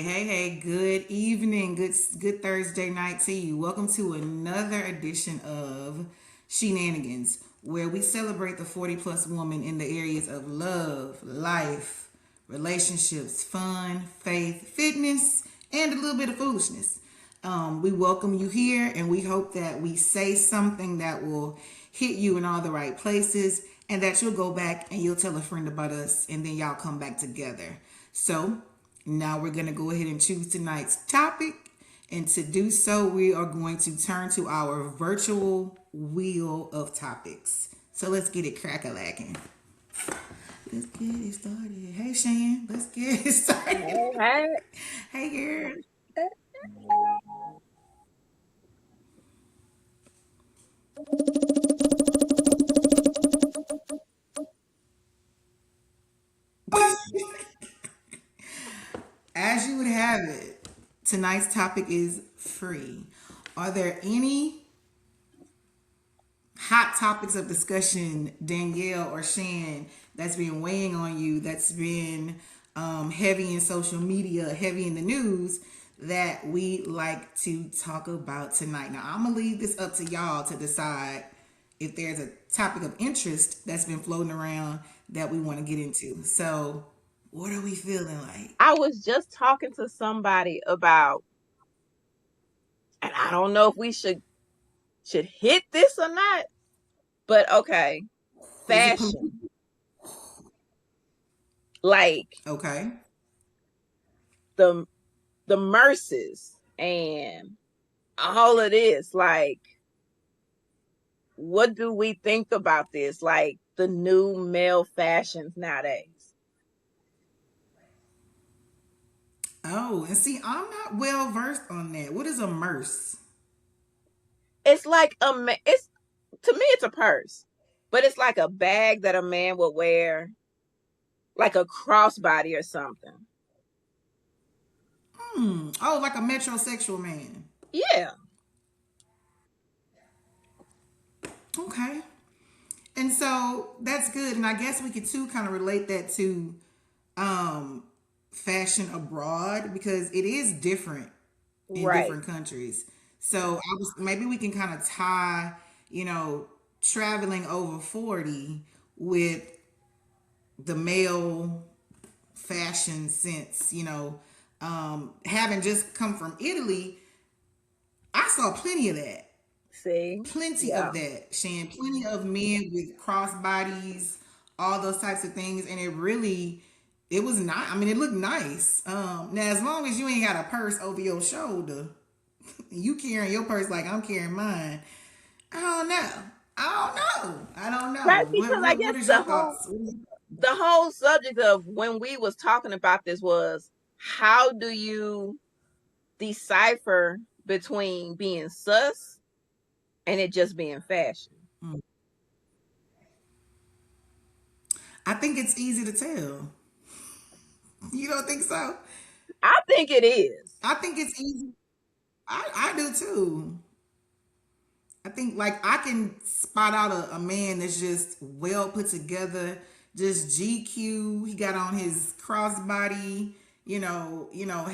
Hey, good evening, good Thursday night to you. Welcome to another edition of She-Nanigans, where we celebrate the 40 plus woman in the areas of love, life, relationships, fun, faith, fitness, and a little bit of foolishness. We welcome you here and we hope that we say something that will hit you in all the right places and that you'll go back and you'll tell a friend about us and then y'all come back together. So, now we're going to go ahead and choose tonight's topic. And to do so, we are going to turn to our virtual wheel of topics. So let's get it crack-a-lacking. Let's get it started. Hey, Shan, let's get it started. Hey, Hey, girl. As you would have it, tonight's topic is free. Are there any hot topics of discussion, Danielle or Shan, that's been weighing on you, that's been heavy in social media, heavy in the news, that we like to talk about tonight? Now, I'm going to leave this up to y'all to decide if there's a topic of interest that's been floating around that we want to get into. So, what are we feeling like? I was just talking to somebody about, and I don't know if we should hit this or not, but okay, Is it fashion, like okay? the the merces and all of this, like what do we think about this? Like the new male fashions nowadays. Oh, and see, I'm not well versed on that. What is a merce? It's like it's to me it's a purse, but it's like a bag that a man would wear, like a crossbody or something. Oh, like a metrosexual man. Yeah. Okay. And so that's good. And I guess we could too kind of relate that to um fashion abroad because it is different in Right. different countries. So I was maybe we can kind of tie, you know, traveling over 40 with the male fashion sense, having just come from Italy, I saw plenty of that. See? Plenty Yeah. of that, Shan. Plenty of men with crossbodies, all those types of things, and it was not. I mean, it looked nice. Now, as long as you ain't got a purse over your shoulder, you carrying your purse like I'm carrying mine. I don't know. I don't Right, know. because I What guess is the your whole thoughts? the whole subject of when we was talking about this was how do you decipher between being sus and it just being fashion? I think it's easy to tell. You don't think so? I think it is. I think it's easy. I do too. I think like I can spot out a man that's just well put together, just GQ. He got on his crossbody,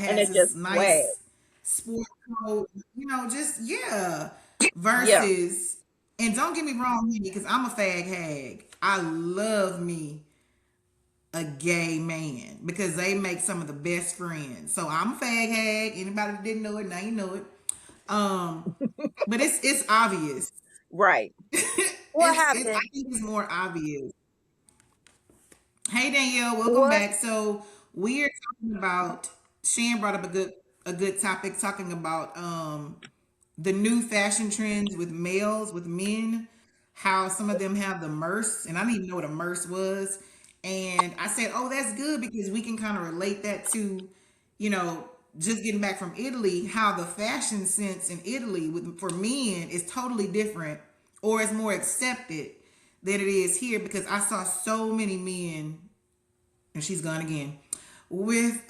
And has it's this just swag. nice sport coat, just yeah. Yeah. Versus, and don't get me wrong, because I'm a fag hag. I love me a gay man because they make some of the best friends. So I'm a fag hag. Anybody that didn't know it, now you know it. Um, but it's obvious. Right. What It's I happened? think it's more obvious. Hey Danielle, welcome What? back. So we are talking about Shan brought up a good topic talking about the new fashion trends with males, with men, how some of them have the merce, and I didn't even know what a merce was. And I said, oh, that's good because we can kind of relate that to, you know, just getting back from Italy, how the fashion sense in Italy for men is totally different or is more accepted than it is here because I saw so many men, and she's gone again, with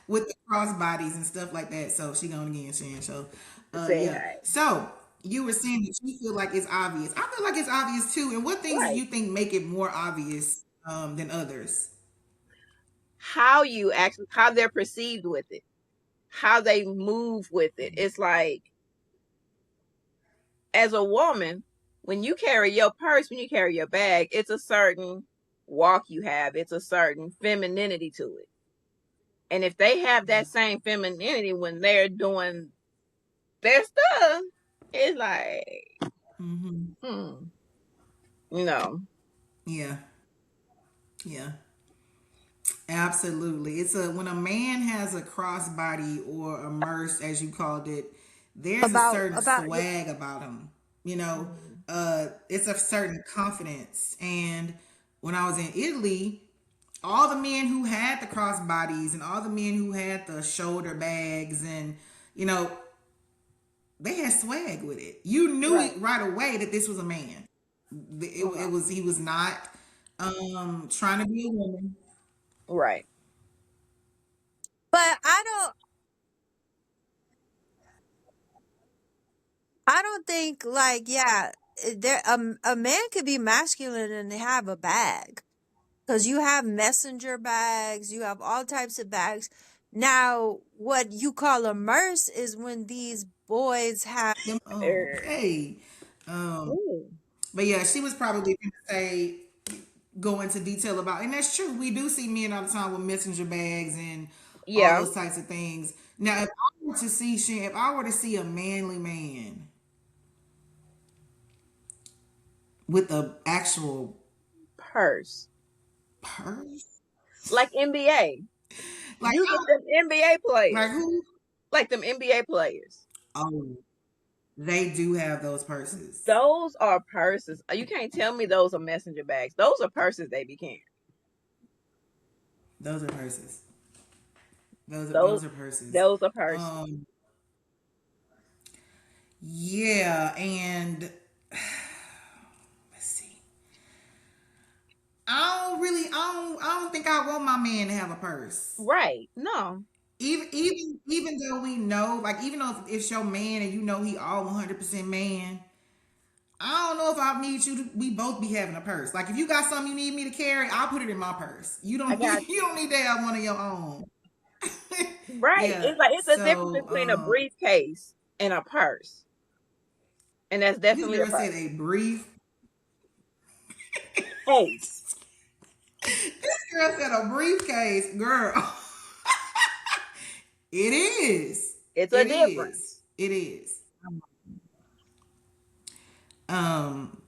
with the crossbodies and stuff like that. So she gone again, Shan. So Say yeah. hi. So you were saying that you feel like it's obvious. I feel like it's obvious too. And what things do Right. you think make it more obvious than others? how they're perceived with it, how they move with it. It's like, as a woman, when you carry your purse, when you carry your bag, it's a certain walk you have, it's a certain femininity to it. And if they have that same femininity when they're doing their stuff, it's like, Mm-hmm. hmm, you know, Yeah. Yeah. Absolutely. It's a when a man has a crossbody or a merce, as you called it, there's a certain swag about him. You know, mhm, it's a certain confidence. And when I was in Italy, all the men who had the crossbodies and all the men who had the shoulder bags and you know they had swag with it. You knew right, it right away that this was a man. It okay, was he was not trying to be a woman. right, But I don't think like yeah, there a man could be masculine and have a bag because you have messenger bags, you have all types of bags. Now, what you call a merce is when these boys have Them, er, okay. Um, ooh, but yeah, she was probably going to say go into detail about, and that's true. We do see men all the time with messenger bags and all yeah, those types of things. Now, if I were to see if I were to see a manly man with a actual purse, purse, like NBA. like You get them NBA like players, who? like them NBA players. Oh, they do have those purses. Those are purses. You can't tell me those are messenger bags. Those are purses they be carrying. Those are purses. Those Those are purses. those are purses. Um, yeah, and let's see. I don't think I want my man to have a purse. Right. No. Even though we know, like even though if it's your man and you know he all 100% man, I don't know if I need you to we both be having a purse. Like if you got something you need me to carry, I'll put it in my purse. You I don't got you don't need to have one of your own. right. Yeah. It's like it's a difference So between a briefcase and a purse. And that's this definitely a girl said purse. a brief. Case. This girl said a briefcase, girl. It is. It's a It is. difference. It is. Um,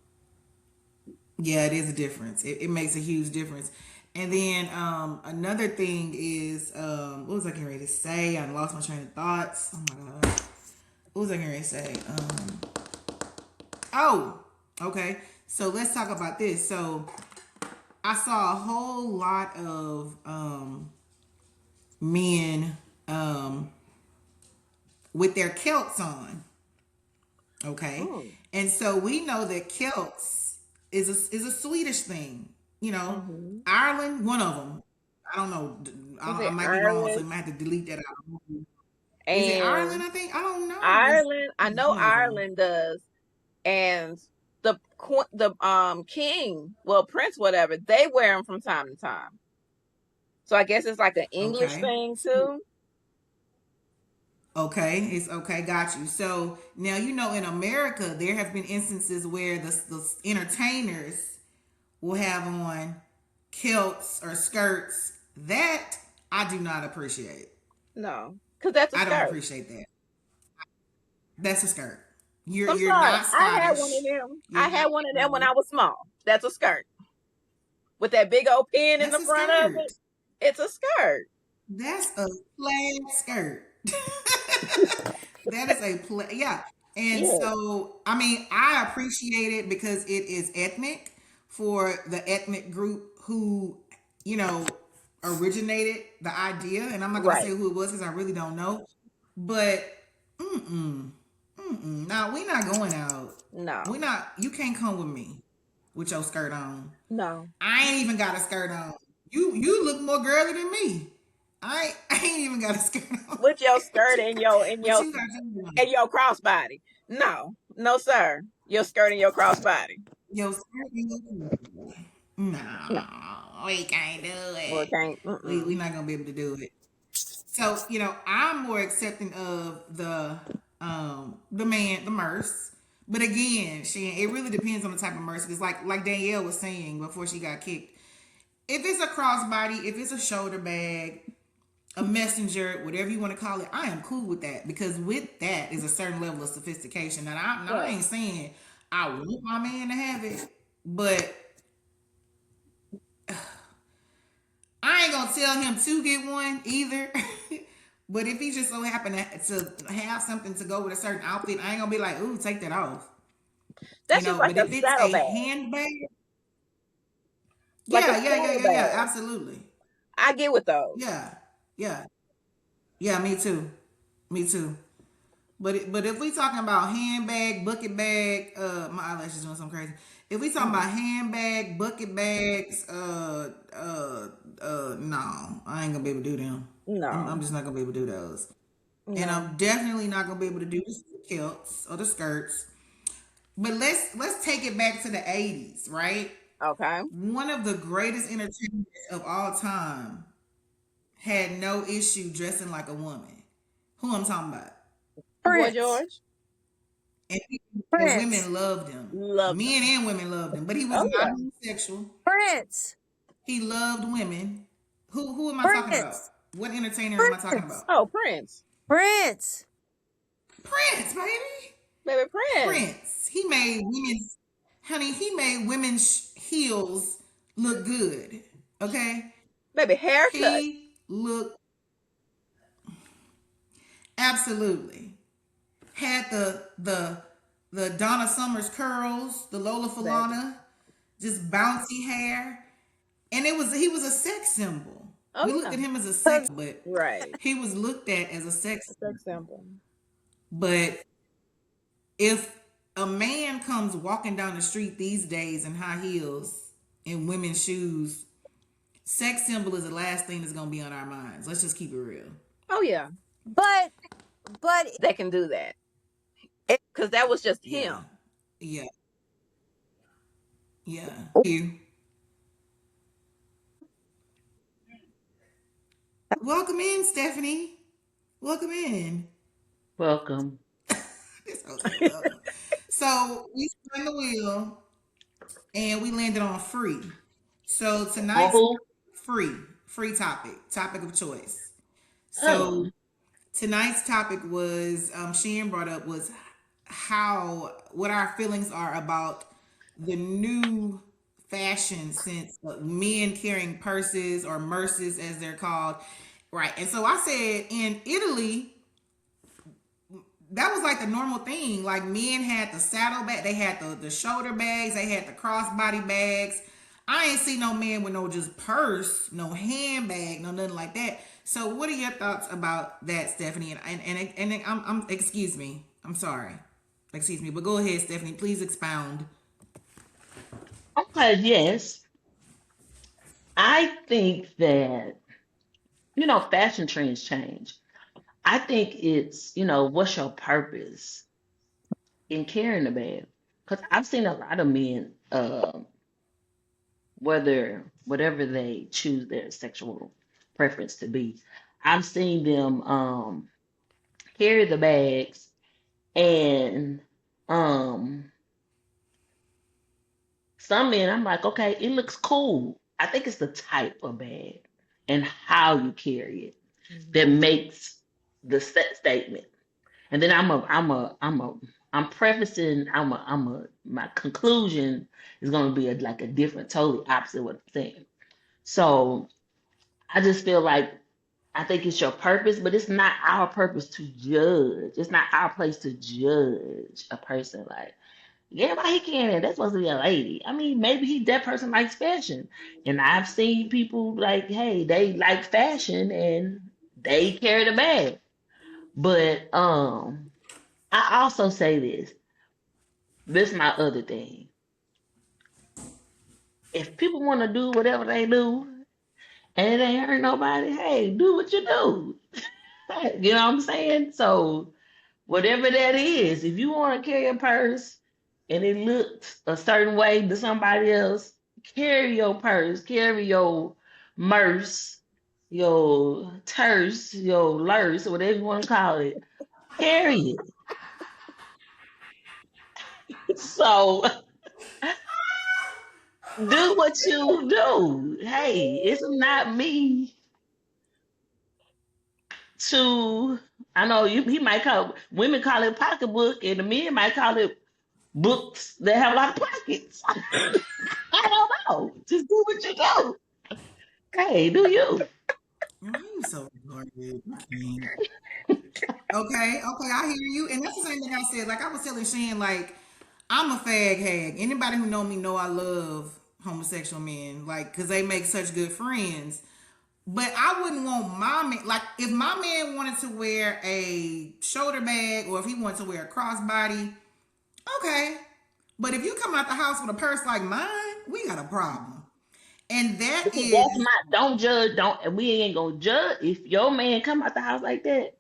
yeah, it is a difference. It makes a huge difference. And then another thing is what was I getting ready to say? I lost my train of thoughts. Oh my god. What was I getting ready to say? Oh, okay. So let's talk about this. So I saw a whole lot of men with their kilts on. Okay, Mm. and so we know that kilts is a Swedish thing. You know, Hmm. Ireland, one of them. I don't know. Is I it might be wrong, so Ireland? you might have to delete that out. Is it Ireland? And I think I don't know. Ireland, I know One of them. Ireland does. And the king, well, prince, whatever, they wear them from time to time. So I guess it's like an English Okay. thing too. Okay, it's okay. Got you. So now you know in America there have been instances where the entertainers will have on kilts or skirts. That I do not appreciate. No, because that's a I don't skirt. appreciate that. That's a skirt. I'm You're sorry. not I had one of Scottish. them. You're I not. had one of them when No, I was small. That's a skirt with that big old pin in that's the a front of it. skirt. It's a skirt. That's a plaid skirt. That is a play. Yeah. And Yeah. so, I mean, I appreciate it because it is ethnic for the ethnic group who, you know, originated the idea. And I'm not going to say Right. who it was because I really don't know. But, mm-mm, mm-mm. Now, we're not going out. No. We not, you can't come with me with your skirt on. No. I ain't even got a skirt on. You look more girly than me. I ain't even got a skirt on. With your skirt and your and But your you got your one. and your crossbody. No. No, sir. Your skirt and your crossbody. Your skirt and your No, No, we can't do or it. can't. We're not gonna be able to do it. So I'm more accepting of the man, the merce. But again, it really depends on the type of mercy. Because like Danielle was saying before she got kicked, if it's a crossbody, if it's a shoulder bag, a messenger, whatever you want to call it, I am cool with that because with that is a certain level of sophistication. Now I Right. ain't saying I want my man to have it, but I ain't gonna tell him to get one either. But if he just so happen to have something to go with a certain outfit, I ain't gonna be like, ooh, take that off. That's just like But a if it's a saddlebag, handbag, like a yeah, saddlebag. absolutely. I get with those. Yeah, yeah, yeah, me too. Me too. But if we talking about handbag, bucket bag, my eyelashes doing something crazy. If we talking Mm, about handbag, bucket bags, no, I ain't gonna be able to do them. I'm no, just not gonna be able to do those. And no. I'm definitely not gonna be able to do the kilts or the skirts. But let's take it back to the 80s, right? Okay. One of the greatest entertainers of all time had no issue dressing like a woman. Who I'm talking about? Boy Prince. George And, and Prince. women loved him. loved Men them. and women loved him. But he was Oh not yeah. homosexual. Prince. He loved women. Who am I talking about? Prince. What entertainer am I talking Prince. about? Oh, Prince, Prince. Prince, baby. baby Prince, Prince. He made women's heels look good. Okay? baby haircut, He looked absolutely had the Donna Summers curls, the Lola baby. Falana, just bouncy hair. And he was a sex symbol. Oh We looked yeah. at him as a sex, 'Cause but Right. he was looked at as a A sex sex symbol. symbol. But if a man comes walking down the street these days in high heels and women's shoes, sex symbol is the last thing that's gonna be on our minds. Let's just keep it real. Oh yeah. but but That can do that it, because that was just Yeah. him. Yeah. Yeah. You. Welcome in, Stephanie. Welcome in. Welcome. This whole said welcome. So we spun the wheel and we landed on free. So On tonight's who? free topic of choice. Oh, So tonight's topic was Sheehan brought up was what our feelings are about the new fashion since men carrying purses or merces as they're called, right? And so I said in Italy that was like the normal thing. Like men had the saddle bag, they had the shoulder bags, they had the crossbody bags. I ain't see no man with no just purse, no handbag, no nothing like that. So, what are your thoughts about that, Stephanie? And I'm excuse me, I'm sorry, excuse me, but go ahead, Stephanie. Please expound. okay, yes. I think that, fashion trends change. I think it's, what's your purpose in carrying a bag? Because I've seen a lot of men, whatever they choose their sexual preference to be, I've seen them carry the bags and um some men, I'm like, okay, it looks cool. I think it's the type of bag and how you carry it that Mhm. makes the statement. And then I'm prefacing, my conclusion is going to be like a different, totally opposite of what I'm saying. So I just feel like I think it's your purpose, but it's not our purpose to judge. It's not our place to judge a person. Like, yeah, why he can't? That's supposed to be a lady. I mean, maybe that person likes fashion. And I've seen people like, hey, they like fashion and they carry the bag. But I also say this. This is my other thing. If people want to do whatever they do and it ain't hurt nobody, hey, do what you do. You know what I'm saying? So whatever that is, if you want to carry a purse and it looks a certain way to somebody else, carry your purse, carry your merce, your terse, your lurse, whatever you want to call it. Carry it. So do what you do. Hey, it's not me to. I know he might call women call it pocketbook, and the men might call it books that have a lot of pockets. I don't know. Just do what you do. Hey, do you? Why are you so retarded? I can't. Okay, I hear you. And that's the same thing I said. Like I was telling Shan, like, I'm a fag hag. Anybody who know me know I love homosexual men, like, cause they make such good friends. But I wouldn't want my man, like, if my man wanted to wear a shoulder bag or if he wanted to wear a crossbody, okay. But if you come out the house with a purse like mine, we got a problem. And that That's is, my don't judge, don't we ain't gonna judge if your man come out the house like that.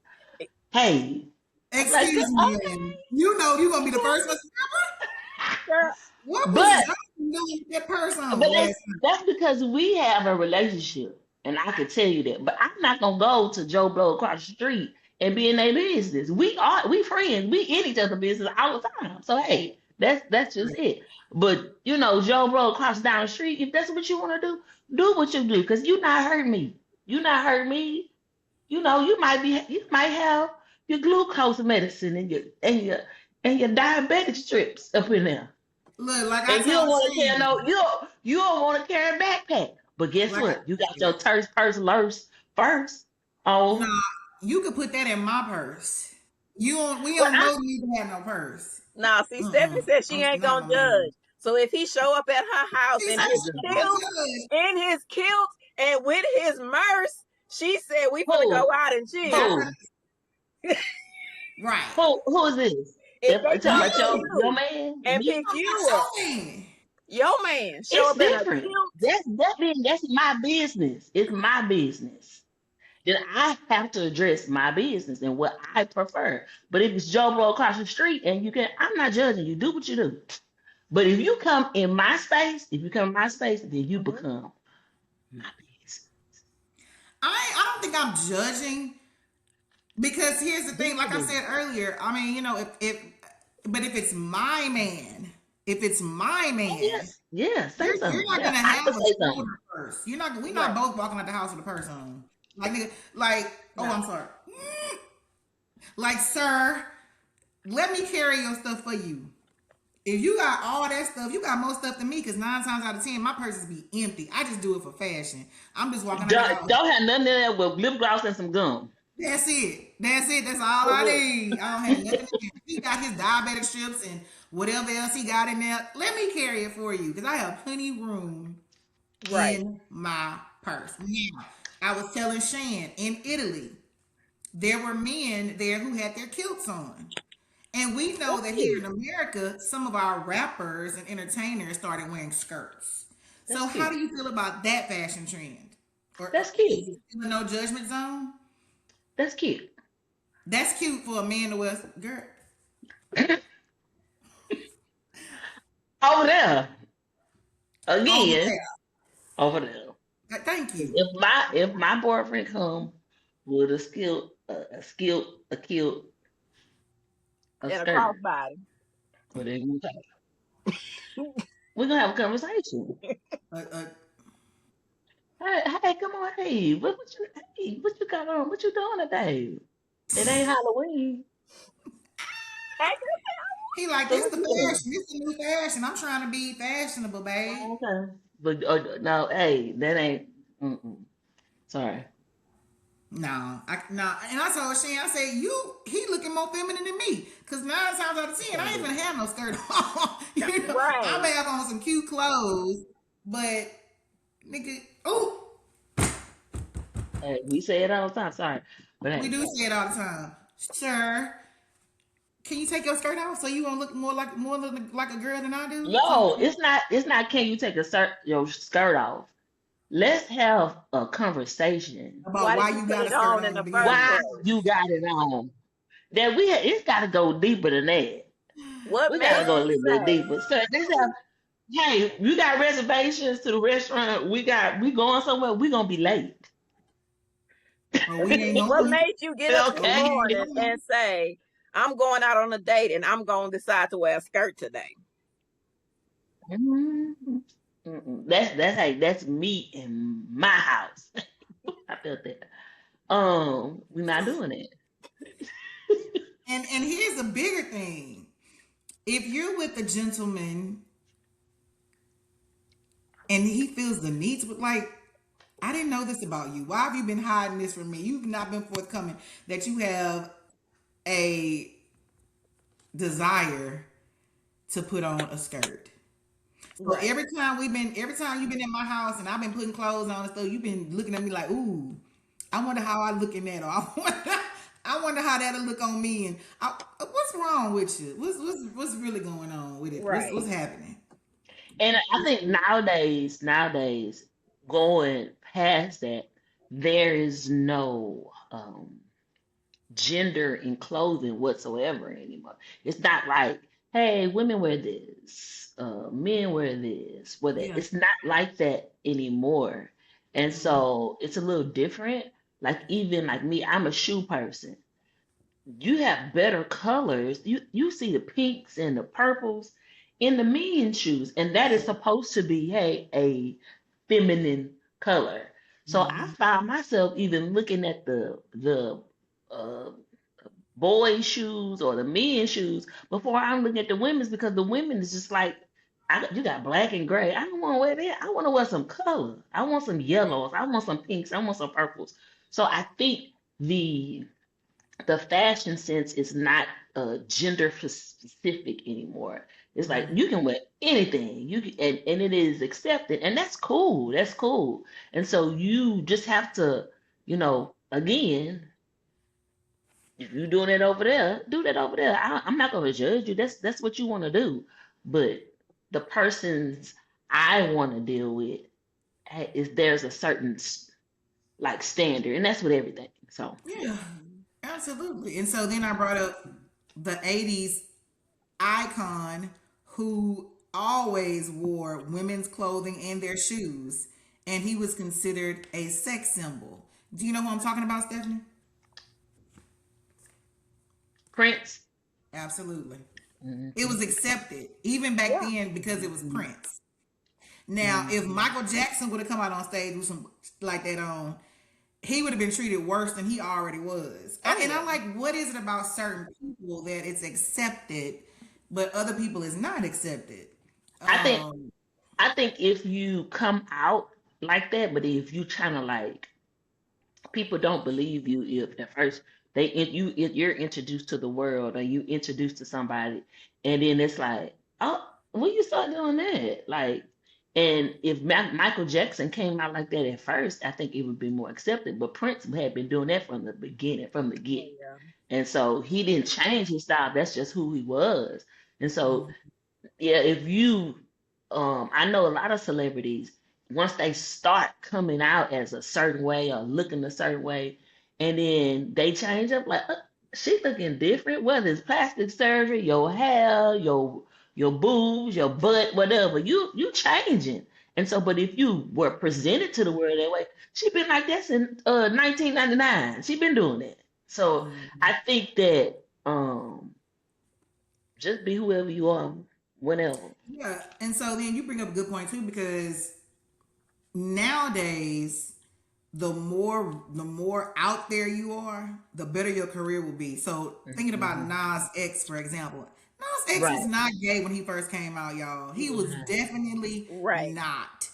Hey, I'm like, excuse me, man. You know you're gonna be the first one. Girl, What was but John doing with that purse on but last that's because we have a relationship, and I can tell you that. But I'm not gonna go to Joe Blow across the street and be in their business. We friends. We in each other's business all the time. So hey, that's just night? it. But Joe Blow across down the street. If that's what you want to do what you do. Cause you not hurt me. You not hurt me. You might have your glucose medicine and your diabetic strips up in there. Look, like I And you told don't want to carry Shane, you don't want to carry a backpack. But guess like I what? You got said, your terse purse lurse first. nah, Oh, you could put that in my purse. We well, don't both need to have no purse. nah, see, Stephanie said she ain't Not gonna my man. judge. So if he show up at her house She said she gonna in his kilt and with his merce, she said we finna go who, out and chill. judge. who, Right. who is this? If If they I'm talking come about to You. your you man, and me, pick I'm you not up, saying. your man show it's up in a different. kilt. That's my business. It's my business. Then I have to address my business and what I prefer. But if it's Joe Blow across the street and I'm not judging you. Do what you do. But if you come in my space, then you Mhm. become my business. I don't think I'm judging because here's the Yes, thing, like you I do. said earlier, I mean, but if it's my man, if it's my Oh, man, yes. Yeah, say you're something. not Yeah, gonna I have can a say shoulder something. purse. We're not Right. both walking out the house with a purse on. Like nigga, like, oh, No. I'm sorry. Like, sir, let me carry your stuff for you. If you got all that stuff, you got more stuff than me. Cause 9 times out of 10, my purses be empty. I just do it for fashion. I'm just walking out the house. Don't have nothing in there with lip gloss and some gum. That's it. That's it. That's all For I real. need. I don't have nothing in there. He got his diabetic strips and whatever else he got in there. Let me carry it for you. Cause I have plenty room Right. in my purse. Now, I was telling Shan in Italy, there were men there who had their kilts on. And we know That's that here cute. in America, some of our rappers and entertainers started wearing skirts. That's So, how cute. do you feel about that fashion trend? Or That's is cute. it still a no judgment zone? That's cute. That's cute for a man to wear. Girl, Over there. over Again, there. over there. Thank you. If my boyfriend come with a kilt, a And a skirt, crossbody. whatever you call it, we're gonna have a conversation. Uh, uh, Hey, come on, what you got on? What you doing today? It ain't Halloween. Hey, he like, So this what the you doing? fashion. This the new fashion. I'm trying to be fashionable, babe. Oh, okay. But no, hey, that ain't. Mm-mm. Sorry. No, and I told Shane, I said, he looking more feminine than me. Cause 9 times out of 10, I ain't gonna have no skirt on. I right. may have on some cute clothes, but nigga, oh, Hey, we say it all the time. Sorry, but we hey, do say it all the time. Sir, can you take your skirt off so you won't look more like a girl than I do? So no, it's not. It's not. Can you take your skirt off? Let's have a conversation. about Why did why you you put got a it skirt on on in to the begin first with. Why place? you got it on? It's got to go deeper than that. What We made got to go a you little bit say? deeper. So let's have. Hey, you got reservations to the restaurant. We going somewhere. We gonna be late. Or we ain't gonna What eat. made you get up in Or the we Okay. ain't morning gonna and say, I'm going out on a date and I'm going to decide to wear a skirt today? Mm, that's me in my house. I felt that. We're not doing it. and here's a bigger thing. If you're with a gentleman and he feels the need to, like, I didn't know this about you. Why have you been hiding this from me? You've not been forthcoming that you have a desire to put on a skirt. So Right. every time you've been in my house and I've been putting clothes on and stuff, you've been looking at me like, ooh, I wonder how I look in that, or I wonder how that'll look on me. And what's wrong with you? What's really going on with it? Right. What's happening? And I think nowadays, going past that, there is no gender in clothing whatsoever anymore. It's not like, hey, women wear this, men wear this, whether Yeah. it's not like that anymore. And Mhm. so it's a little different. Like even like me, I'm a shoe person. You have better colors. You see the pinks and the purples in the men's shoes, and that is Yeah. supposed to be, hey, a feminine color. So I Mhm. found myself even looking at the uh, boys' shoes or the men's shoes before I'm looking at the women's, because the women is just like, you got black and gray. I don't want to wear that. I want to wear some color. I want some yellows. I want some pinks. I want some purples. So I think the fashion sense is not gender specific anymore. It's like Mhm. you can wear anything. And it is accepted, and that's cool. That's cool. And so you just have to, again, if you're doing it over there, do that over there. I'm not going to judge you. That's what you want to do. But the persons I want to deal with, is there's a certain like standard, and that's with everything. So yeah. Yeah. Absolutely. And so then I brought up the '80s icon who always wore women's clothing and their shoes, and he was considered a sex symbol. Do you know who I'm talking about, Stephanie? Prince. Absolutely. It Hmm. was accepted even back Yeah. then because it was Prince. Now, if Hmm. Michael Jackson would have come out on stage with some like that on, he would have been treated worse than he already was. Oh And yeah. I'm like, what is it about certain people that it's accepted, but other people is not accepted? I think Um, I think if you come out like that, but if you trying to like, people don't believe you if at first if you're introduced to the world, or you introduced to somebody, and then it's like, oh, when you start doing that, like, and if Michael Jackson came out like that at first, I think it would be more accepted. But Prince had been doing that from the beginning, from the Oh get, yeah. and so he didn't change his style. That's just who he was, and so mhm. yeah, if you, I know a lot of celebrities, once they start coming out as a certain way or looking a certain way, and then they change up, like, she looking different, whether it's plastic surgery, your hair, your boobs, your butt, whatever, you changing. And so, but if you were presented to the world that way, she been like that since 1999. She been doing it. So I think that just be whoever you are, whenever. Yeah, and so then you bring up a good point too because nowadays the more out there you are, the better your career will be. So thinking about Mhm. Nas X, for example, Nas X was Right. not gay when he first came out, y'all. He He was was not. definitely Right. not.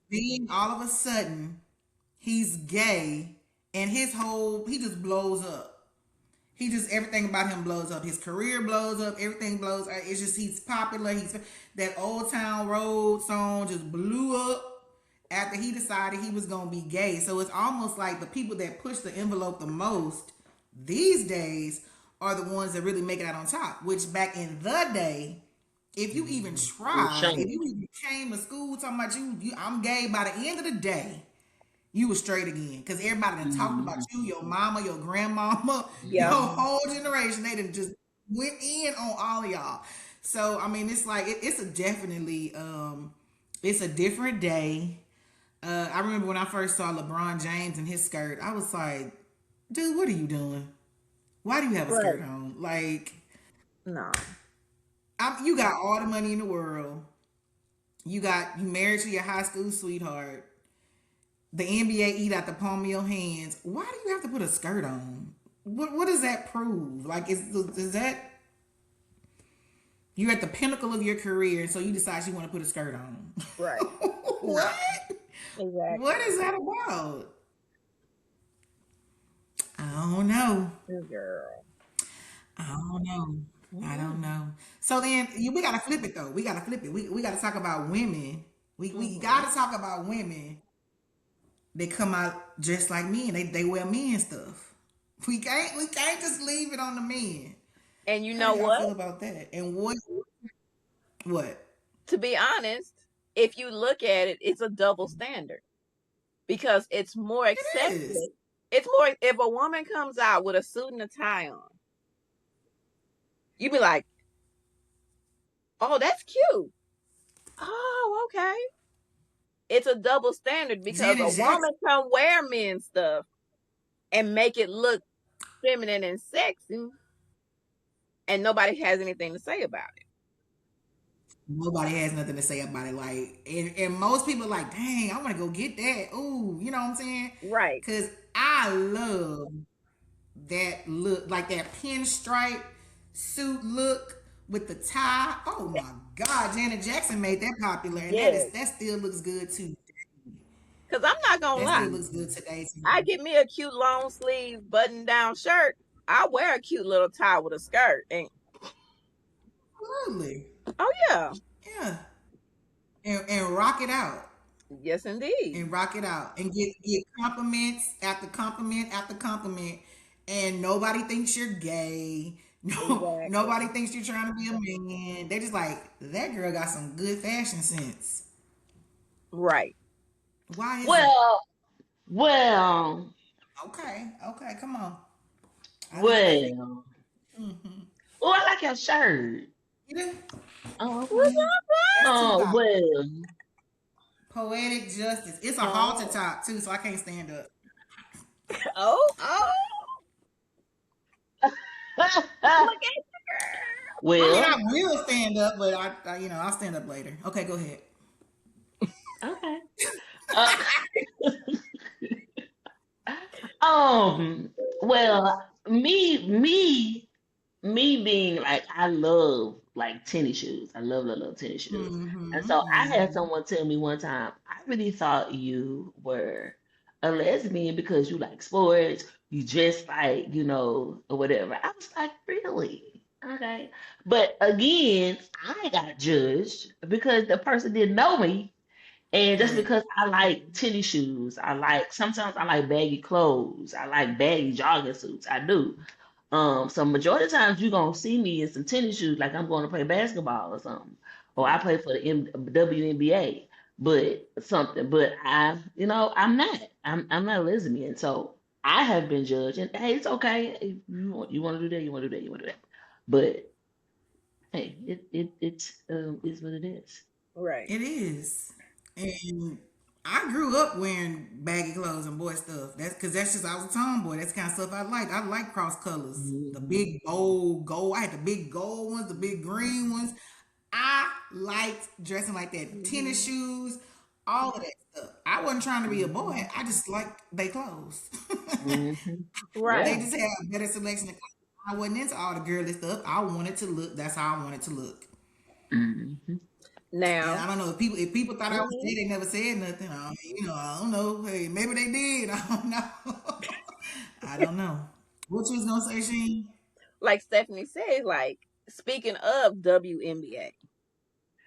Being all of a sudden he's gay and he just blows up. He just everything about him blows up. His career blows up. Everything blows up. It's just he's popular. He's that Old Town Road song just blew up after he decided he was gonna be gay. So it's almost like the people that push the envelope the most these days are the ones that really make it out on top. Which back in the day, if you even Mhm. It was tried, if shame. you even came to school talking about I'm gay, by the end of the day, you was straight again. Because everybody done talked about Mhm. you, your mama, your grandmama, your Yeah. Mhm. whole generation. They done just went in on all of y'all. So I mean, it's like it's a definitely it's a different day. I remember when I first saw LeBron James in his skirt, I was like, dude, what are you doing? Why do you have a skirt Right. on? Like, No. you got all the money in the world. You married to your high school sweetheart. The NBA eat out the palm of your hands. Why do you have to put a skirt on? What does that prove? Like, is that you're at the pinnacle of your career, so you decide you want to put a skirt on? Right. What? No. What Exactly. is that about? I don't know. Girl. I don't know. I don't Mm-hmm. know. So then we gotta flip it though. We gotta flip it. We gotta talk about women. We Mm-hmm. gotta talk about women. They come out dressed like men. They wear men stuff. We can't just leave it on the men. And you How do know y'all what? feel about that? And what? To be honest, if you look at it, it's a double standard because it's more It is. accepted. It's more if a woman comes out with a suit and a tie on, you be like, "Oh, that's cute." Oh, okay. It's a double standard because a Janet Jackson. woman can wear men's stuff and make it look feminine and sexy, and nobody has anything to say about it. Nobody has nothing to say about it. Like, and most people are like, dang, I want to go get that. Ooh, you know what I'm saying? Right. Cause I love that look, like that pinstripe suit look with the tie. Oh my God, Janet Jackson made that popular, and Yes. that still looks good too. Because I'm not gonna That still lie, looks good today to I me. get me a cute long sleeve button down shirt. I wear a cute little tie with a skirt, and Absolutely, oh yeah, yeah, and rock it out. yes indeed, And rock it out and get compliments after compliment after compliment, and nobody thinks you're gay. No, nobody exactly, thinks you're trying to be a man. They just like that girl got some good fashion sense. right. Why is that? Well, well, Okay, okay, come on. I need to see. well. Oh, I like your shirt. You do? Oh, What's okay. up, That's too Oh, hot. well. Poetic justice. It's a bro? halter Oh, top too, so I can't stand up. oh, look at the I mean, Well, I will stand up, but I'll stand up later. Okay, go ahead. okay. Uh, um, well, me being like I love like tennis shoes. I love tennis shoes. And Mm-hmm. so I had Mm-hmm. someone tell me one time, I really thought you were a lesbian because you like sports, you dress like, or whatever. I was like, really? Okay. But again, I got judged because the person didn't know me. And just Right. because I like tennis shoes, sometimes I like baggy clothes, I like baggy jogging suits. I do. So majority of the times you're gonna see me in some tennis shoes, like I'm going to play basketball or something, or I play for the WNBA, but something. But I'm not. I'm not a lesbian, so I have been judged. And hey, it's okay. If you want to do that, you want to do that, you want to do that. But hey, it's what it is. right. It is. And I grew up wearing baggy clothes and boy stuff. That's because that's just I was a tomboy. That's the kind of stuff I like. I like cross colors. The Mhm. big bold gold. I had the big gold ones, the big green ones. I liked dressing like that. Tennis Hmm. shoes, all of that stuff. I wasn't trying to be a boy. Mhm. I just liked their clothes. Mhm. Right. They Yeah. just had a better selection of clothes. I wasn't into all the girly stuff. I wanted to look. That's how I wanted to look. Mhm. And Now, I don't know if people thought I was mhm, gay, they never said nothing. I don't know. Hey, maybe they did. I don't know. I don't know. What you was gonna say, Sheen? like Stephanie said, like speaking of WNBA,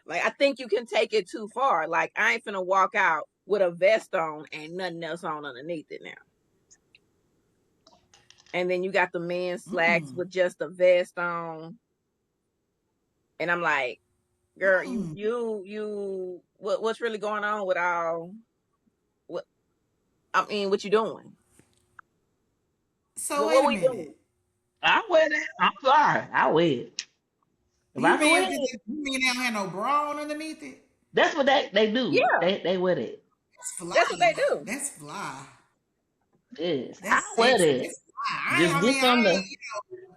like I think you can take it too far. Like I ain't finna walk out with a vest on and nothing else on underneath it now. And then you got the men's slacks Mm, with just a vest on, and I'm like, girl, mm. what's really going on with all? What I mean, what you doing? So Well, wait what a we doing? minute. I wear that. I'm sorry. I wear it. If I can wear it, You mean they don't have no bra on underneath it? that's what they do. Yeah, They wear that. That's that's what they fly. do. That's fly. Yes, I That's wear sexy. that. That's fly. Just get I some to ain't,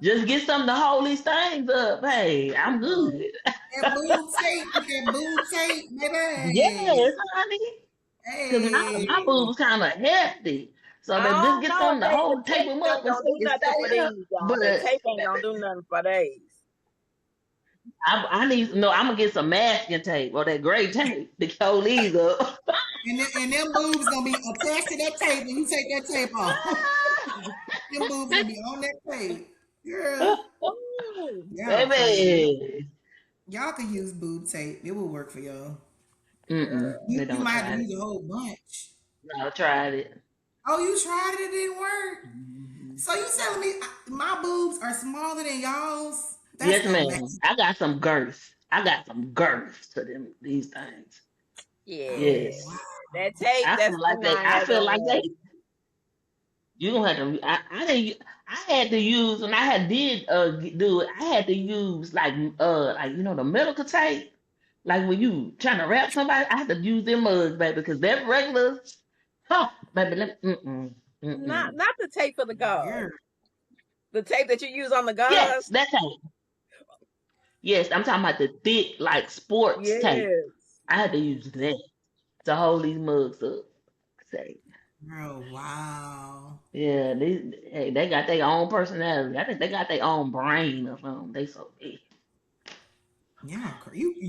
just get something to hold these things up. Hey, I'm good. that boob tape, that boob tape, Yes, baby. honey. Cause my Hey. boobs kind of hefty, so I they just don't get know if something to the hold, tape tape them up, ain't and so gonna they do can nothing for stay up. these, y'all. That But tape ain't gonna do nothing for these. I need no. I'm gonna get some masking tape or that gray tape to hold these up. And them boobs gonna be attached to that tape when you take that tape off. Them boobs gonna be on that tape. Girl, Ooh. y'all crazy. Baby. Y'all can use boob tape. It will work for y'all. They You don't might have to try it. use a whole bunch. No, I tried it. Oh, you tried it, it didn't work. Mhm. So you telling me my boobs are smaller than y'all's? That's Yes, ma'am. amazing. I got some girth. I got some girth to them these things. Yeah, Oh wow. Yes. that tape I that's feel like they. behind I that. feel like they. You don't have to. I didn't. I had to use when I had did do it. I had to use like the medical tape. Like when you trying to wrap somebody, I had to use them mugs, baby, because that regular. Oh, baby, Not mm-mm. not the tape for the gauze. Girl. The tape that you use on the Yes, gauze. that tape. Yes, I'm talking about the thick like sports tape. Yes. I had to use that to hold these mugs up. Say, Girl, wow. yeah, they got their own personality. I think they got their own brain or something. They so big. Yeah,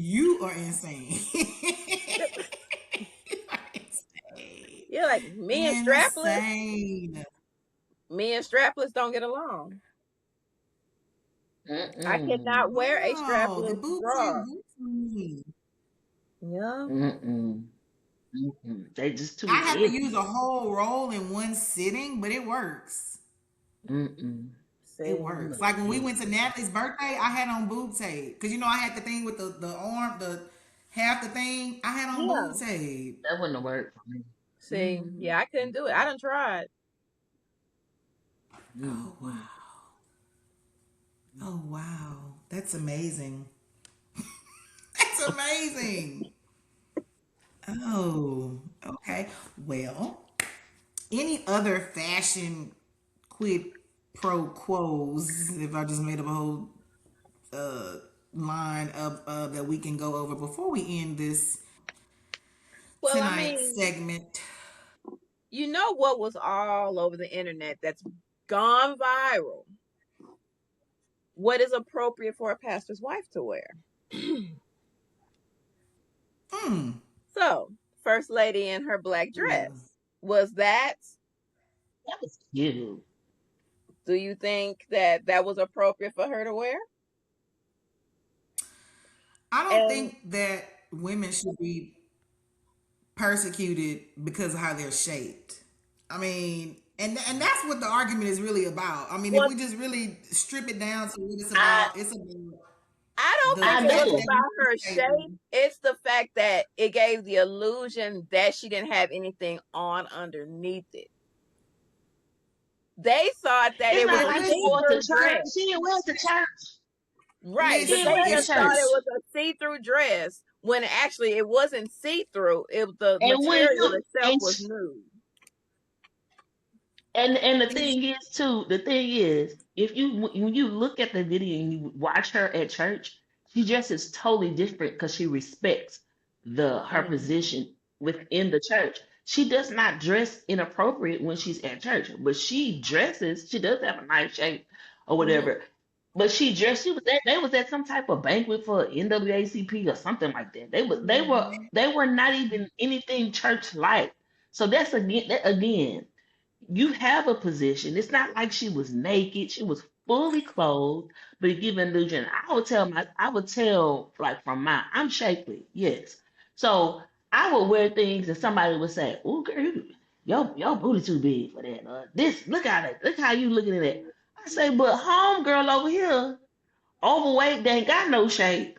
you are insane. You are insane. You're like me and strapless. Insane. Me and strapless don't get along. I Mm-mm. cannot wear a No, the strapless boob tape bra. works for me. Yeah. Mm-mm. Mm-mm. They just too I have to use heavy. a whole roll in one sitting, but it works. Mm-mm. It See. I'm works. not Like when we heavy. went to Natalie's birthday, I had on boob tape because I had the thing with the arm, the half the thing. I had on Yeah. boob tape. That wouldn't have worked for me. See. Yeah, I couldn't do it. I done tried. Oh Mm-mm. wow. Oh wow. That's amazing. That's amazing. Oh, okay. Well, any other fashion quid pro quos, if I just made up a whole uh line of that we can go over before we end this Well, I tonight's mean, segment. you know what was all over the internet that's gone viral? What is appropriate for a pastor's wife to wear? Hmm. So, First Lady in her black Ooh. dress. Was that, That was cute. do you think that that was appropriate for her to wear? I don't And, think that women should be persecuted because of how they're shaped. I mean, and that's what the argument is really about. I mean, if well, we just really strip it down to what I it's about I don't the think I it was fashion know. that we about her participate shape. in. It's the fact that it gave the illusion that she didn't have anything on underneath it. They thought that It's it was not a like Girl, she wore it to see-through church. dress. She didn't wear it to church. Right. She But didn't listen, they wear it to just it's thought it church. was a see-through dress when actually it wasn't see-through. It the And when material you itself was nude. and the it's thing is too, the thing is, if you when you look at the video and you watch her at church, she dresses totally different because she respects her Mm. position within the church. She does not dress inappropriate when she's at church, but she dresses. She does have a nice shape or Hmm. whatever. But she dressed. She was at they was at some type of banquet for NAACP or something like that. They were not even anything church like. So that's again, you have a position. It's not like she was naked. She was fully clothed, but it give an illusion. I would tell like from I'm shapely, yes. So I would wear things and somebody would say, "Oh, girl, your booty too big for that." This, look at it. Look how you looking at it. I say, but home girl over here, overweight, they ain't got no shape.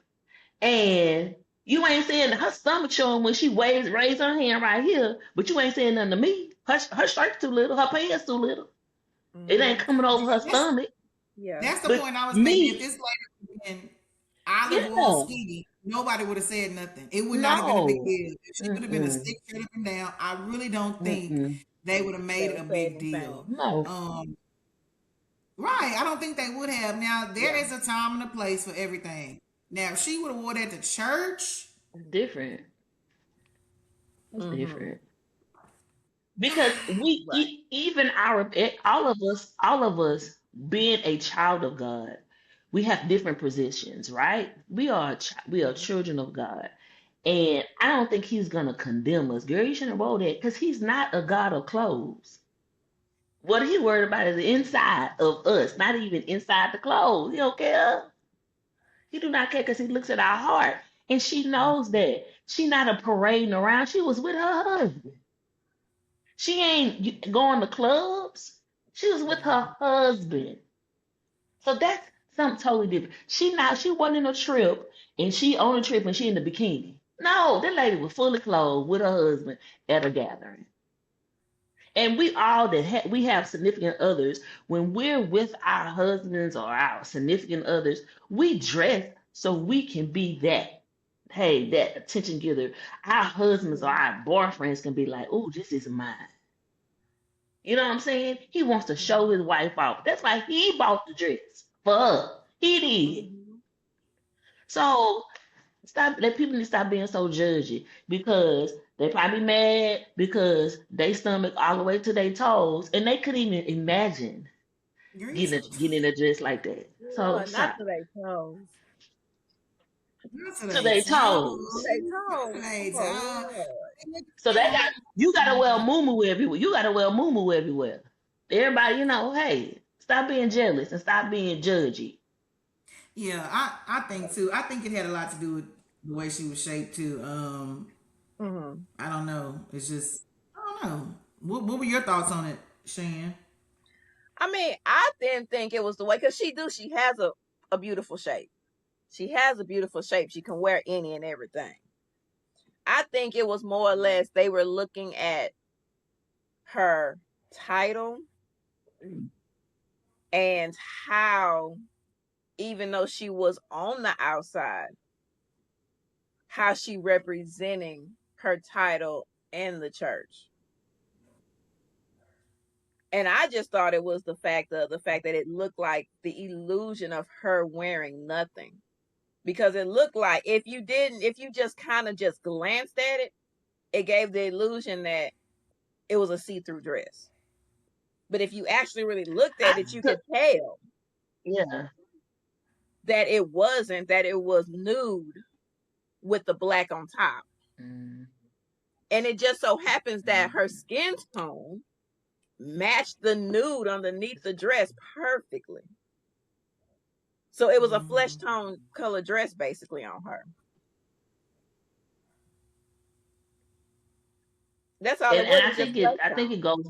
And you ain't saying her stomach showing when she raise her hand right here, but you ain't saying nothing to me. Her shirt's too little, her pants too little. It ain't Hmm. coming over her that's stomach. Yeah. that's the But point I was making. If me, this lady olive oil Yeah. skinny, nobody would have said nothing. It would not have been a big No. deal. If she would have been a Mm-mm. stick shirt up and down, I really don't think Mm-mm. they would have They made it a would say big deal. anything. No. Um, right. I don't think they would have. Now there Yeah. is a time and a place for everything. Now if she would have wore that to church, It's different. It's Mm-hmm. different. Because Right. even all of us being a child of God, we have different positions, right? We are children of God. And I don't think he's gonna condemn us. Girl, you shouldn't roll that because he's not a God of clothes. What he worried about is the inside of us, not even inside the clothes. He don't care. He do not care because he looks at our heart. And she knows that. She not a parading around. She was with her husband. She ain't going to clubs. She was with her husband. So that's something totally different. She wasn't in a trip and she on a trip and she in the bikini. No, that lady was fully clothed with her husband at a gathering. And we have significant others. When we're with our husbands or our significant others, we dress so we can be that. Hey, that attention giver. Our husbands or our boyfriends can be like, "Oh, this is mine." You know what I'm saying? He wants to show his wife off. That's why he bought the dress for her. He did. Mm-hmm. So stop. Let people need to stop being so judgy because they probably mad because they stomach all the way to their toes, and they couldn't even imagine grease, getting a dress like that. So Lord, not stop to their toes. not to to their their To toes. toes, their not to toes. their Oh toes. Lord. So they got you got to wear muumuu everywhere. You got to wear muumuu everywhere. Everybody, hey, stop being jealous and stop being judgy. Yeah, I think too. I think it had a lot to do with the way she was shaped too. Mm-hmm. I don't know. It's just I don't know. What were your thoughts on it, Shan? I mean, I didn't think it was the way because she has a beautiful shape. She has a beautiful shape. She can wear any and everything. I think it was more or less they were looking at her title and how, even though she was on the outside, how she representing her title in the church. And I just thought it was the fact that it looked like the illusion of her wearing nothing. Because it looked like if you just kind of just glanced at it, it gave the illusion that it was a see-through dress. But if you actually really looked at I it, you t- could tell yeah. that it wasn't, that it was nude with the black on top. Mm, And it just so happens that mm. her skin tone matched the nude underneath the dress perfectly. So it was a flesh tone color dress basically on her. That's all it And was. It was just flesh I think tone. it goes.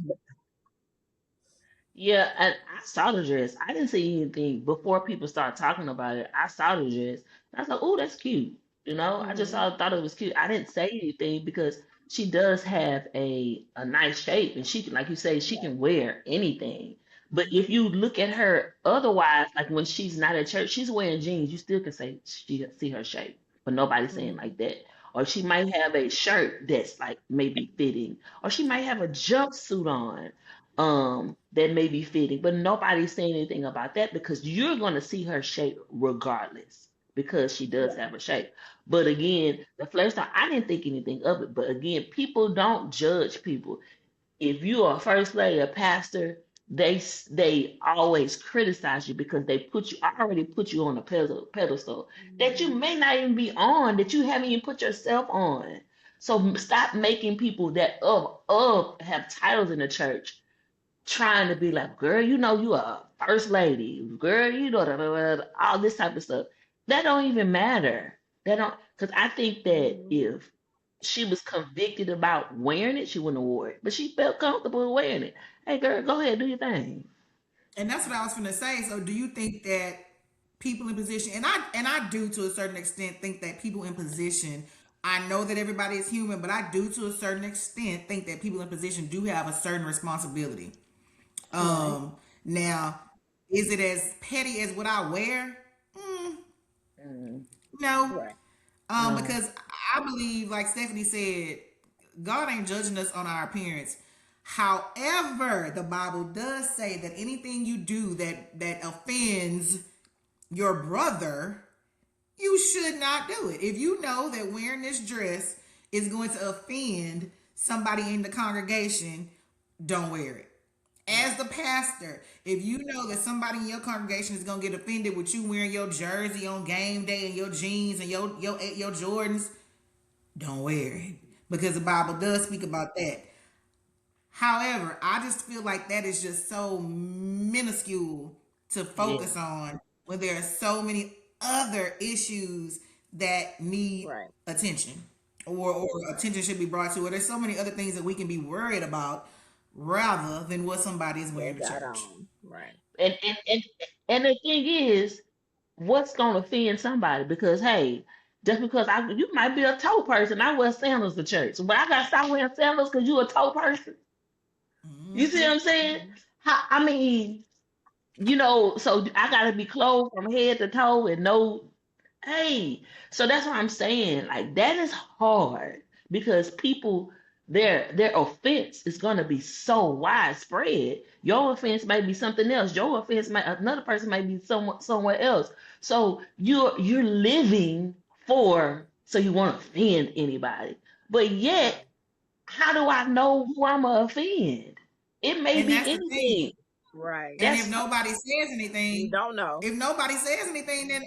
Yeah, and I saw the dress. I didn't see anything before people started talking about it. I saw the dress. And I was like, "Oh, that's cute." I just Mm-hmm. thought it was cute. I didn't say anything because she does have a nice shape, and she can, like you say, she can wear anything. But if you look at her otherwise, like when she's not at church, she's wearing jeans. You still can say she see her shape, but nobody's saying Mm-hmm. like that. Or she might have a shirt that's like maybe fitting, or she might have a jumpsuit on that may be fitting, but nobody's saying anything about that because you're going to see her shape regardless because she does Yeah. have a shape. But again, the flesh tone, I didn't think anything of it. But again, people don't judge people. If you are a first lady, a pastor, they always criticize you because they already put you on a pedestal that you Mm-hmm. may not even be on, that you haven't even put yourself on. So stop making people that of have titles in the church trying to be like, girl, you are a first lady, girl, da, da, da, da, all this type of stuff. That don't even matter. That don't, because I think that Mm-hmm. if she was convicted about wearing it, she wouldn't have wore it, but she felt comfortable wearing it. Hey, girl, go ahead, do your thing. And that's what I was gonna say. So, do you think that people in position, and I do to a certain extent think that people in position, I know that everybody is human, but I do to a certain extent think that people in position do have a certain responsibility. Right. Now, is it as petty as what I wear? Mm. No, Right. No. because I believe, like Stephanie said, God ain't judging us on our appearance. However, the Bible does say that anything you do that offends your brother, you should not do it. If you know that wearing this dress is going to offend somebody in the congregation, don't wear it. As Right. the pastor, if you know that somebody in your congregation is gonna get offended with you wearing your jersey on game day and your jeans and your Jordans, don't wear it because the Bible does speak about that. However, I just feel like that is just so minuscule to Yeah. focus on when there are so many other issues that need Right. attention or attention should be brought to it. There's so many other things that we can be worried about rather than what somebody is They wearing to got church. on. Right. And and and and the thing is, what's gonna offend somebody? Because hey, just because you might be a toe person, I wear sandals to church, but I gotta stop wearing sandals because you a toe person. You see what I'm saying? I mean, so I gotta be clothed from head to toe and no, hey. So that's what I'm saying. Like that is hard because people their offense is gonna be so widespread. Your offense may be something else. Your offense might another person may be somewhere else. So you're living for so you won't offend anybody. But Right. yet, how do I know who I'm gonna offend? It may And be that's the thing. anything. Right. And That's if nobody says You anything, don't know. then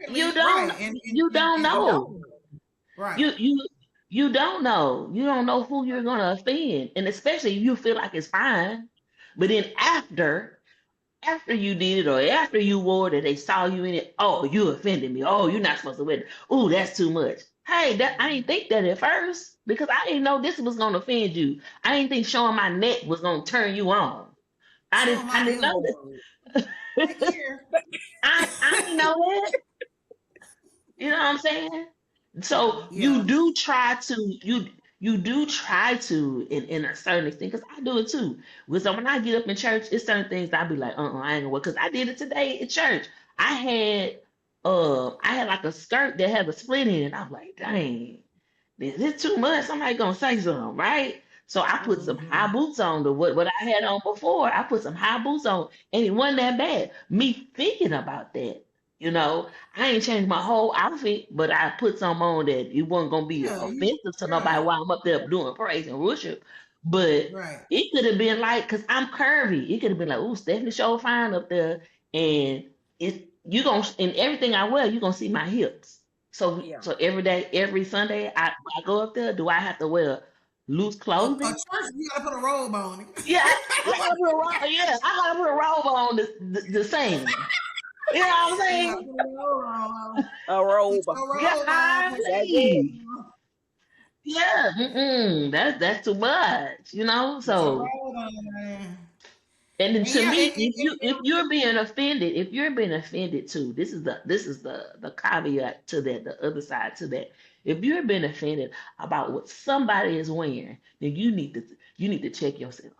you apparently, don't right. And you don't You know. don't know. right. You you you don't know. You don't know who you're gonna offend. And especially if you feel like it's fine. But then after you did it or after you wore it, they saw you in it. Oh, you offended me. Oh, you're not supposed to wear it. Oh, that's too much. Hey, that I didn't think that at first because I didn't know this was gonna offend you. I didn't think showing my neck was gonna turn you on. Show my I didn't know elbow right that. here. I didn't know that. You know what I'm saying? So Yeah. you do try to in a certain extent because I do it too. So when I get up in church, it's certain things I be like, I ain't gonna work because I did it today in church. I had I had like a skirt that had a split in it. I'm like, dang, is it too much? Somebody gonna say something, right? So I put some high Hmm. boots on to what I had on before. I put some high boots on, and it wasn't that bad. Me thinking about that, you know, I ain't changed my whole outfit, but I put some on that it wasn't gonna be Yeah, you offensive to nobody right, while I'm up there doing praise and worship. But right. it could have been like, cause I'm curvy, it could have been like, ooh, Stephanie show fine up there, and it's you gonna in everything I wear, you gonna see my hips. Yeah. So every day, every Sunday, I go up there. Do I have to wear loose A clothing? church, you gotta put a robe on it. Yeah, I gotta put a robe. Yeah, I gotta put a robe on the same. You know what I'm You gotta saying? put a robe on. A Put robe. your robe on. Put your That's it. Golly. Yeah, that's too much, you know. put your So, robe on, man. and then And to yeah, me, if and you're being offended, if you're being offended too, this is the caveat to that, the other side to that. If you're being offended about what somebody is wearing, then you need to check yourself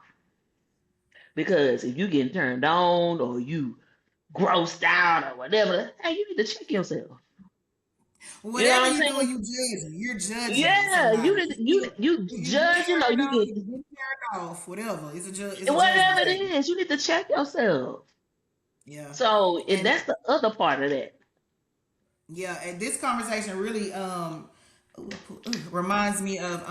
because if you getting turned on or you grossed out or whatever, hey, you need to check yourself. You know whatever what I'm you doing, saying? you judging. You're judging Yeah, somebody. you If you get judge. You know, turned you on, get if you get turned off, whatever. It's a judgment whatever it statement. is. You need to check yourself. Yeah. So, and And that's the other part of that. yeah, and this conversation really reminds me of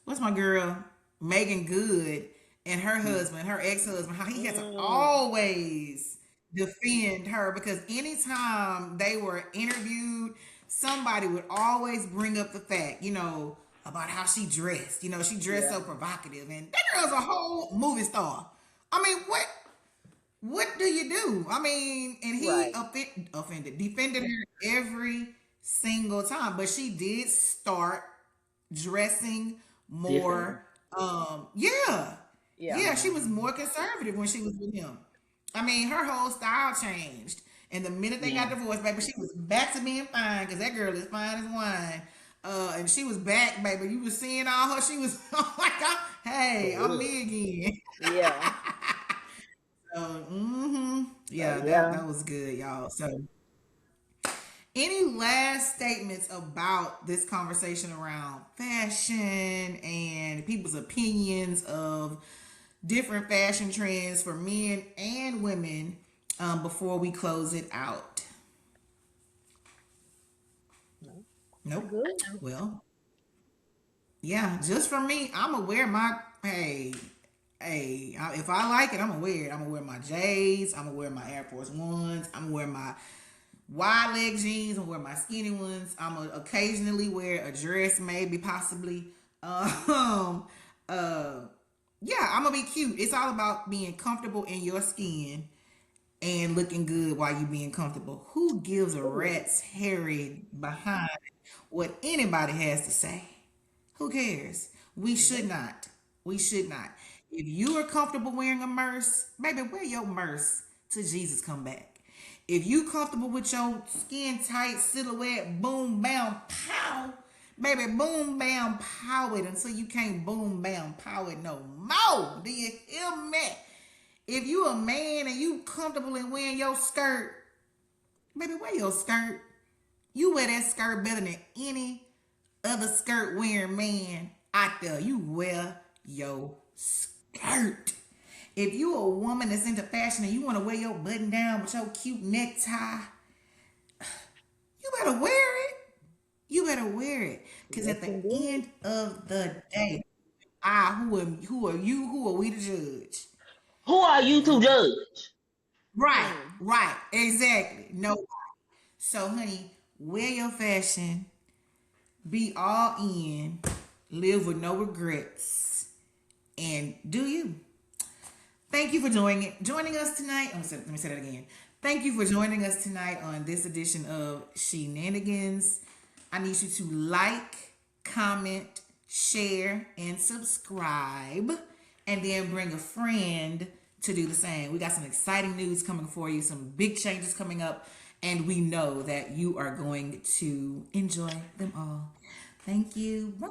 what's my girl Megan Good and her husband, her ex-husband, how he had to Mm, always defend her because anytime they were interviewed, somebody would always bring up the fact, about how she dressed. She dressed yeah. so provocative, and that girl's a whole movie star. I mean, what do you do? I mean, and he Right. defended her every single time, but she did start dressing Differently. more. Yeah, Yeah. yeah, she was more conservative when she was with him. I mean, her whole style changed, and the minute they Yeah. got divorced, baby, she was back to being fine because that girl is fine as wine. And she was back, baby. You was seeing all her. She was like, "Hey, I'm me again." Yeah. So, So yeah, that yeah. that was good, y'all. So, Any last statements about this conversation around fashion and people's opinions of different fashion trends for men and women before we close it out? No. Nope. Good. Well, yeah, just for me, I'm gonna wear my if I like it, I'm gonna wear it. I'm gonna wear my J's. I'm gonna wear my Air Force Ones. I'm gonna wear my wide leg jeans. I'm gonna wear my skinny ones. I'm gonna occasionally wear a dress, maybe possibly. Uh, yeah, I'm gonna be cute. It's all about being comfortable in your skin and looking good while you being comfortable. Who gives a rat's hairy behind what anybody has to say? Who cares? We should not. We should not. If you are comfortable wearing a merce, baby, wear your merce till Jesus come back. If you comfortable with your skin tight silhouette, boom, bam, pow, baby, boom, bam, pow it until you can't boom, bam, pow it no more. Do you hear me? If you a man and you comfortable in wearing your skirt, baby, wear your skirt. You wear that skirt better than any other skirt wearing man out there. You wear your skirt. If you a woman that's into fashion and you want to wear your button down with your cute necktie, you better wear it. You better wear it. Because Yes, at the indeed. end of the day, who are we to judge? Who are you to Nobody. judge? Right, Hmm. right, exactly. No. So, honey, wear your fashion, be all in, live with no regrets, and do you. Thank you for joining us tonight. Let me say that again. Thank you for joining us tonight on this edition of She-Nanigans. I need you to like, comment, share, and subscribe, and then bring a friend to do the same. We got some exciting news coming for you, some big changes coming up, and we know that you are going to enjoy them all. Thank you. Bye.